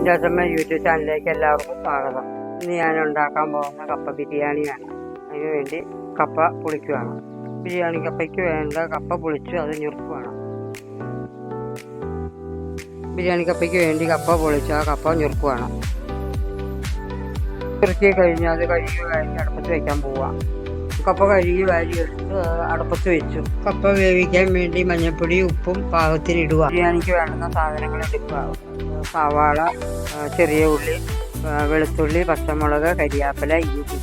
ചിഞ്ചാച്ചമ്മ YouTube ചാനലിലേക്ക് എല്ലാവർക്കും സ്വാഗതം. ഇന്ന് ഞാൻ ഉണ്ടാക്കാൻ പോകുന്ന കപ്പ ബിരിയാണിയാണ്. അതിന് വേണ്ടി കപ്പ പൊളിക്കുകയാണ്. ബിരിയാണി കപ്പയ്ക്ക് വേണ്ട കപ്പ പൊളിച്ച് അത് ഞുറുക്കുവാണ്. ബിരിയാണി കപ്പയ്ക്ക് വേണ്ടി കപ്പ പൊളിച്ച് ആ കപ്പ ഞുറുക്കുവാണ്. ഞുറുക്കി കഴിഞ്ഞ് അത് കഴുകി അടുപ്പത്ത് വയ്ക്കാൻ പോവാം. കപ്പ കഴുകി വാരിയെടുത്ത് അടുപ്പത്ത് വെച്ചു. കപ്പ വേവിക്കാൻ വേണ്ടി മഞ്ഞൾപ്പൊടി ഉപ്പും പാകത്തിന് ഇടുക. ബിരിയാണിക്ക് വേണ്ടുന്ന സാധനങ്ങൾ എടുക്കുക. സവാള, ചെറിയ ഉള്ളി, വെളുത്തുള്ളി, പച്ചമുളക്, കരിയാപ്പില, ഇഞ്ചി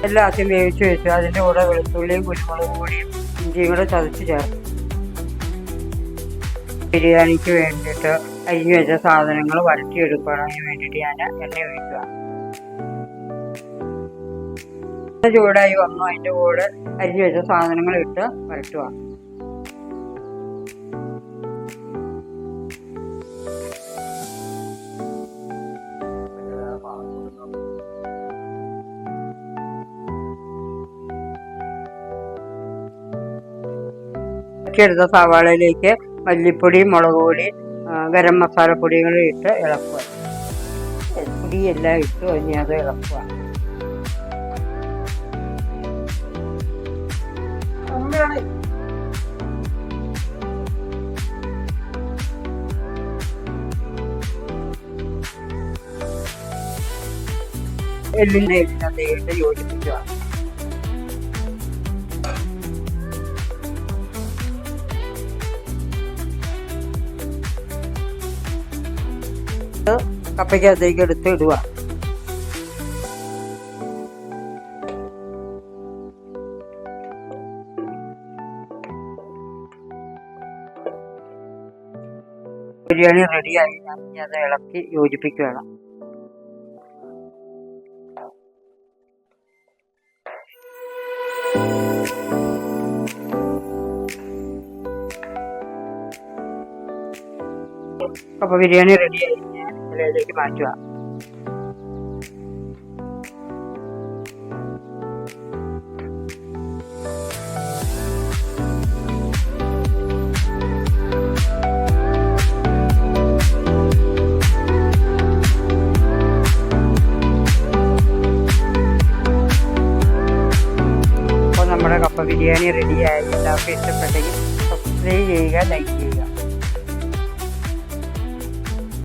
എല്ലാം ആദ്യം വേവിച്ച് വെച്ചു. അതിൻ്റെ കൂടെ വെളുത്തുള്ളിയും കുരുമുളക് പൊടിയും ഇഞ്ചിയും കൂടെ ചതച്ച് ചേർക്കും. ബിരിയാണിക്ക് വേണ്ടിയിട്ട് അരിഞ്ഞു വെച്ച സാധനങ്ങൾ വരട്ടിയെടുക്കണം. അതിന് വേണ്ടിയിട്ട് ഞാൻ എണ്ണ ഒഴിക്കുക. ചൂടായി വന്നു. അതിൻ്റെ കൂടെ അരിഞ്ഞു വെച്ച സാധനങ്ങൾ ഇട്ട് വരട്ടുക. എടുത്ത സവാളയിലേക്ക് മല്ലിപ്പൊടി, മുളക് പൊടി, ഗരം മസാലപ്പൊടികൾ ഇട്ട് ഇളക്കുക. പൊടിയെല്ലാം ഇട്ട് ഇനി അത് ഇളക്കുക. എല്ലിൻ്റെ ഇട്ട് യോജിപ്പിക്കുക. കപ്പയ്ക്കകത്തേക്ക് എടുത്ത് ഇടുക. ബിരിയാണി റെഡിയായി. അത് ഇളക്കി യോജിപ്പിക്കുകയാണ്. കപ്പ ബിരിയാണി റെഡിയായി. ഇലയിലേക്ക് മാറ്റുക. അപ്പോൾ നമ്മുടെ കപ്പ ബിരിയാണി റെഡിയായി. എല്ലാവർക്കും ഇഷ്ടപ്പെട്ടെങ്കിൽ സബ്സ്ക്രൈബ് ചെയ്യുക, ലൈക്ക് ചെയ്യുക.